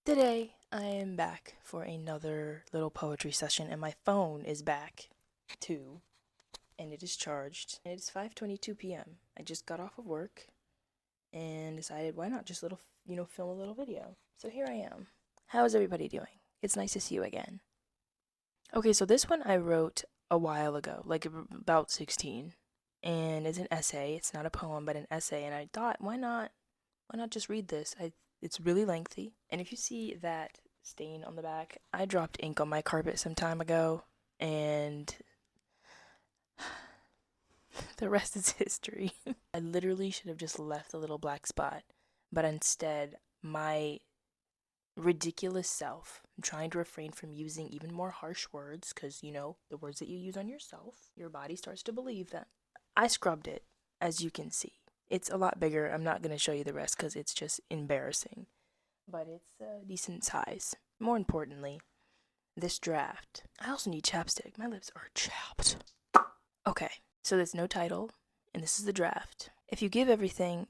Today, I am back for another little poetry session, and my phone is back too, and it is charged. And it's 5:22 p.m. I just got off of work and decided why not just film a little video. So here I am. How is everybody doing? It's nice to see you again. Okay, so this one I wrote a while ago, like about 16, and it's an essay. It's not a poem, but an essay, and I thought, why not just read this? It's really lengthy, and if you see that stain on the back, I dropped ink on my carpet some time ago, and the rest is history. I literally should have just left the little black spot, but instead, my ridiculous self, I'm trying to refrain from using even more harsh words, because, the words that you use on yourself, your body starts to believe them. I scrubbed it, as you can see. It's a lot bigger. I'm not going to show you the rest because it's just embarrassing. But it's a decent size. More importantly, this draft. I also need chapstick. My lips are chapped. Okay, so there's no title, and this is the draft. If you give everyone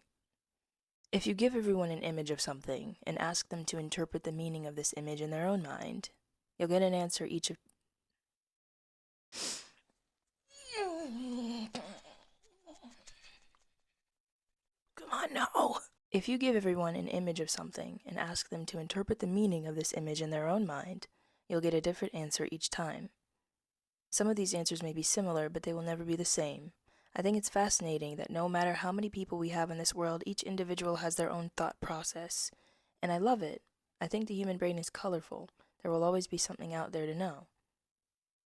an image of something and ask them to interpret the meaning of this image in their own mind, you'll get an answer each of. Come on, no! If you give everyone an image of something and ask them to interpret the meaning of this image in their own mind, you'll get a different answer each time. Some of these answers may be similar, but they will never be the same. I think it's fascinating that no matter how many people we have in this world, each individual has their own thought process. And I love it. I think the human brain is colorful. There will always be something out there to know.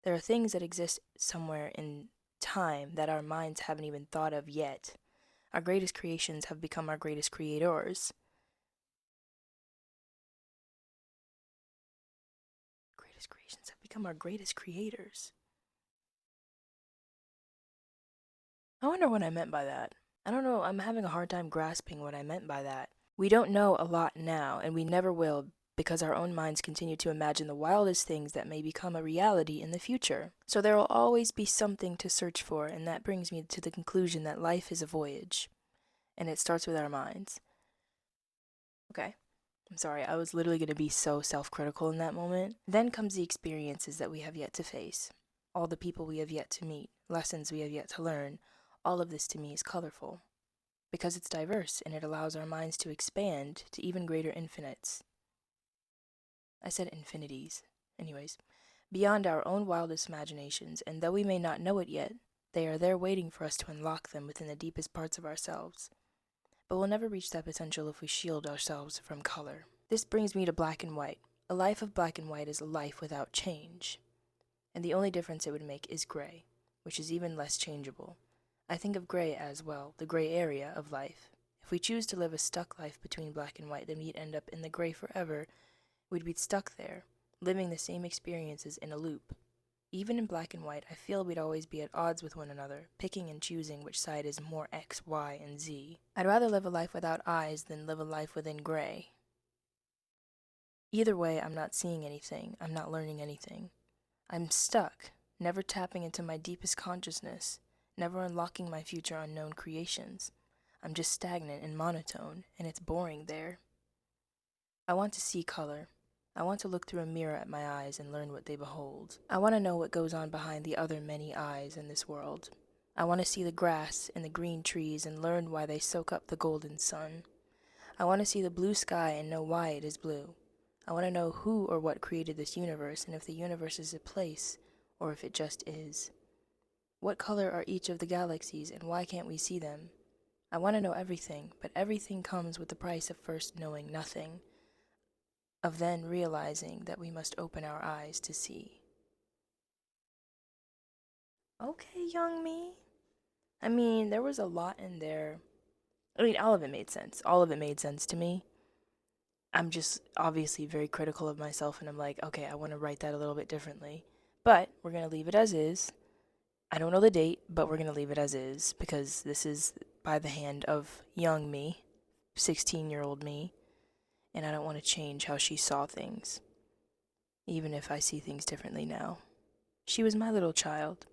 There are things that exist somewhere in time that our minds haven't even thought of yet. Our greatest creations have become our greatest creators. Greatest creations have become our greatest creators. I wonder what I meant by that. I don't know, I'm having a hard time grasping what I meant by that. We don't know a lot now, and we never will, because our own minds continue to imagine the wildest things that may become a reality in the future. So there will always be something to search for, and that brings me to the conclusion that life is a voyage, and it starts with our minds. Okay, I'm sorry, I was literally going to be so self-critical in that moment. Then comes the experiences that we have yet to face, all the people we have yet to meet, lessons we have yet to learn. All of this to me is colorful, because it's diverse and it allows our minds to expand to even greater infinites. I said infinities. Anyways, beyond our own wildest imaginations, and though we may not know it yet, they are there waiting for us to unlock them within the deepest parts of ourselves. But we'll never reach that potential if we shield ourselves from color. This brings me to black and white. A life of black and white is a life without change. And the only difference it would make is gray, which is even less changeable. I think of gray as, well, the gray area of life. If we choose to live a stuck life between black and white, then we'd end up in the gray forever. We'd be stuck there, living the same experiences in a loop. Even in black and white, I feel we'd always be at odds with one another, picking and choosing which side is more X, Y, and Z. I'd rather live a life without eyes than live a life within gray. Either way, I'm not seeing anything. I'm not learning anything. I'm stuck, never tapping into my deepest consciousness, never unlocking my future unknown creations. I'm just stagnant and monotone, and it's boring there. I want to see color. I want to look through a mirror at my eyes and learn what they behold. I want to know what goes on behind the other many eyes in this world. I want to see the grass and the green trees and learn why they soak up the golden sun. I want to see the blue sky and know why it is blue. I want to know who or what created this universe, and if the universe is a place, or if it just is. What color are each of the galaxies, and why can't we see them? I want to know everything, but everything comes with the price of first knowing nothing, of then realizing that we must open our eyes to see. Okay, young me. I mean, there was a lot in there. I mean, all of it made sense. All of it made sense to me. I'm just obviously very critical of myself, and I'm like, okay, I want to write that a little bit differently. But we're going to leave it as is. I don't know the date, but we're going to leave it as is, because this is by the hand of young me, 16-year-old me, and I don't want to change how she saw things, even if I see things differently now. She was my little child,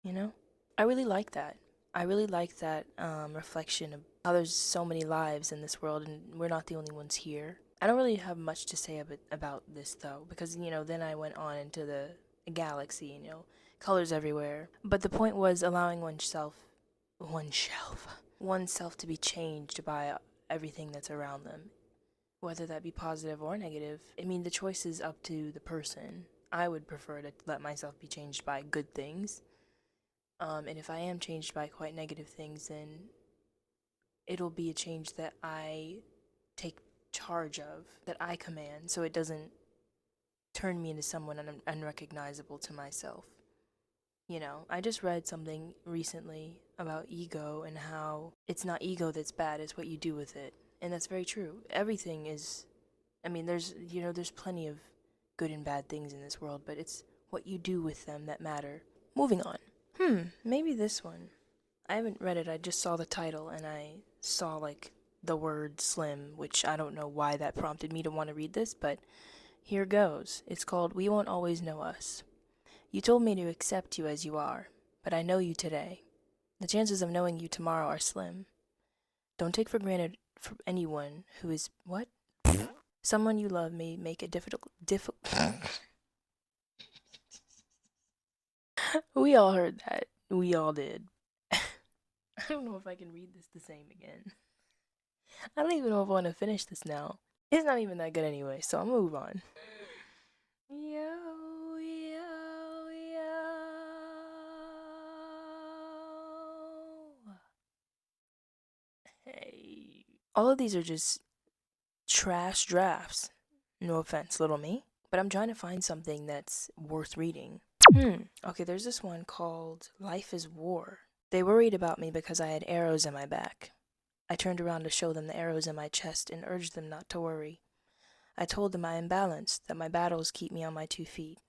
you know? I really like that. I really like that reflection of how there's so many lives in this world, and we're not the only ones here. I don't really have much to say about this though, because then I went on into the galaxy, colors everywhere. But the point was allowing oneself to be changed by everything that's around them, whether that be positive or negative. I mean, the choice is up to the person. I would prefer to let myself be changed by good things. And if I am changed by quite negative things, then it'll be a change that I take charge of, that I command, so it doesn't turn me into someone unrecognizable to myself. I just read something recently about ego and how it's not ego that's bad, it's what you do with it. And that's very true. Everything is, I mean, there's plenty of good and bad things in this world, but it's what you do with them that matter. Moving on. Maybe this one. I haven't read it, I just saw the title and I saw like the word slim, which I don't know why that prompted me to want to read this, but here goes. It's called We Won't Always Know Us. You told me to accept you as you are, but I know you today. The chances of knowing you tomorrow are slim. Don't take for granted for anyone who is what? Someone you love may make it difficult. We all heard that. We all did. I don't know if I can read this the same again. I don't even know if I want to finish this now. It's not even that good anyway, so I'll move on. Yo, yo, yo. Hey. All of these are just trash drafts. No offense, little me. But I'm trying to find something that's worth reading. Okay, there's this one called Life is War. They worried about me because I had arrows in my back. I turned around to show them the arrows in my chest and urged them not to worry. I told them I am balanced, that my battles keep me on my 2 feet.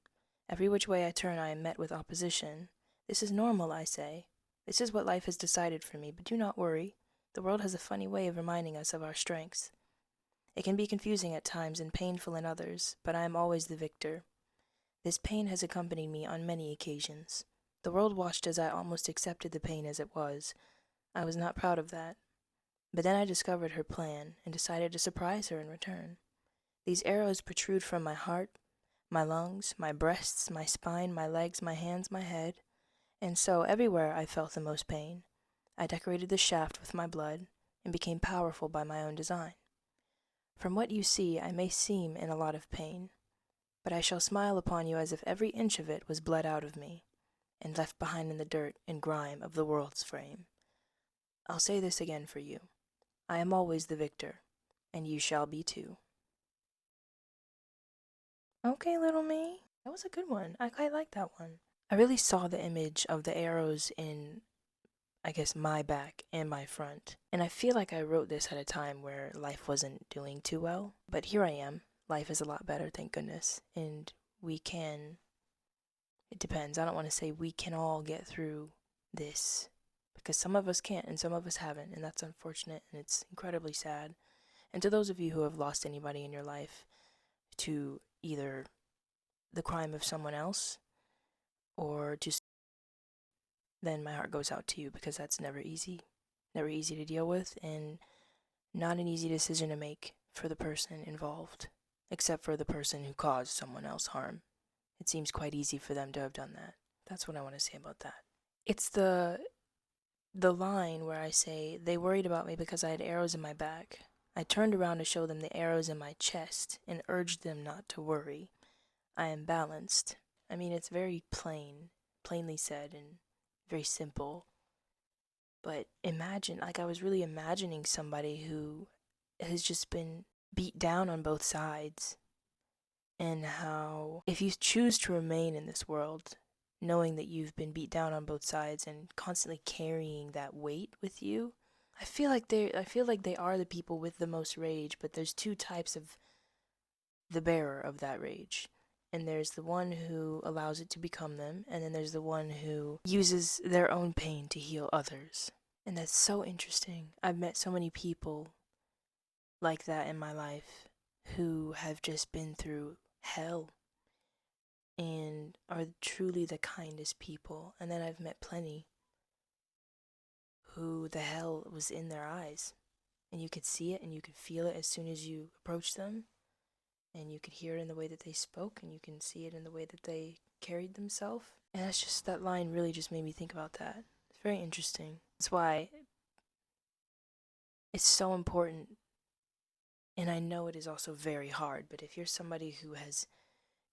Every which way I turn, I am met with opposition. This is normal, I say. This is what life has decided for me, but do not worry. The world has a funny way of reminding us of our strengths. It can be confusing at times and painful in others, but I am always the victor. This pain has accompanied me on many occasions. The world watched as I almost accepted the pain as it was. I was not proud of that. But then I discovered her plan and decided to surprise her in return. These arrows protrude from my heart, my lungs, my breasts, my spine, my legs, my hands, my head, and so everywhere I felt the most pain. I decorated the shaft with my blood and became powerful by my own design. From what you see, I may seem in a lot of pain, but I shall smile upon you as if every inch of it was bled out of me and left behind in the dirt and grime of the world's frame. I'll say this again for you. I am always the victor, and you shall be too. Okay, little me. That was a good one. I quite like that one. I really saw the image of the arrows in, I guess, my back and my front. And I feel like I wrote this at a time where life wasn't doing too well. But here I am. Life is a lot better, thank goodness. And we can, it depends. I don't want to say we can all get through this, because some of us can't and some of us haven't. And that's unfortunate and it's incredibly sad. And to those of you who have lost anybody in your life to either the crime of someone else or just, then my heart goes out to you, because that's never easy to deal with, and not an easy decision to make for the person involved, except for the person who caused someone else harm. It seems quite easy for them to have done that. That's what I want to say about that. It's the line where I say, they worried about me because I had arrows in my back. I turned around to show them the arrows in my chest and urged them not to worry. I am balanced. I mean, it's very plainly said and very simple. But imagine, like, I was really imagining somebody who has just been beat down on both sides, and how if you choose to remain in this world knowing that you've been beat down on both sides and constantly carrying that weight with you, I feel like they are the people with the most rage, but there's 2 types of the bearer of that rage. And there's the one who allows it to become them, and then there's the one who uses their own pain to heal others. And that's so interesting. I've met so many people like that in my life who have just been through hell and are truly the kindest people. And then I've met plenty who the hell was in their eyes. and you could see it and you could feel it as soon as you approach them, and you could hear it in the way that they spoke, and you can see it in the way that they carried themselves. And that's just, that line really just made me think about that. It's very interesting. That's why it's so important, and I know it is also very hard, but if you're somebody who has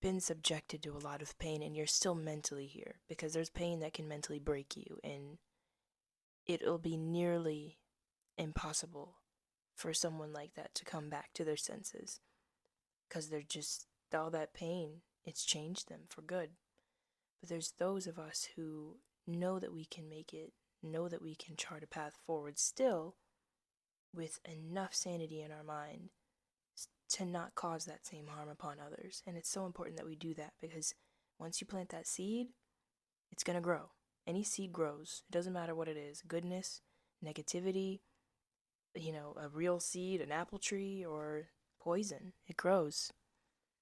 been subjected to a lot of pain and you're still mentally here, because there's pain that can mentally break you, and it'll be nearly impossible for someone like that to come back to their senses, because they're just, all that pain, it's changed them for good. But there's those of us who know that we can make it, know that we can chart a path forward still with enough sanity in our mind to not cause that same harm upon others. And it's so important that we do that, because once you plant that seed, it's going to grow. Any seed grows. It doesn't matter what it is, goodness, negativity, a real seed, an apple tree, or poison. It grows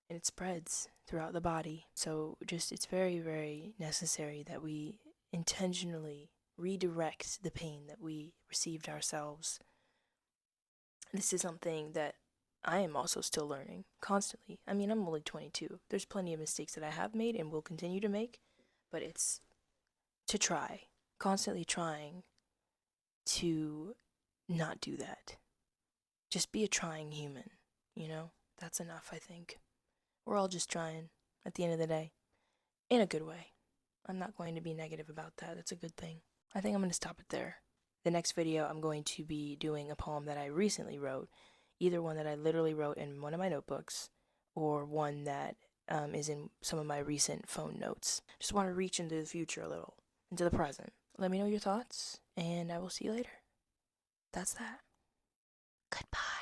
and it spreads throughout the body. So just, it's very, very necessary that we intentionally redirect the pain that we received ourselves. This is something that I am also still learning constantly. I mean, I'm only 22. There's plenty of mistakes that I have made and will continue to make, but it's to try, constantly trying to not do that. Just be a trying human, That's enough, I think. We're all just trying at the end of the day, in a good way. I'm not going to be negative about that. That's a good thing. I think I'm going to stop it there. The next video, I'm going to be doing a poem that I recently wrote, either one that I literally wrote in one of my notebooks, or one that is in some of my recent phone notes. Just want to reach into the future a little, into the present. Let me know your thoughts, and I will see you later. That's that. Goodbye.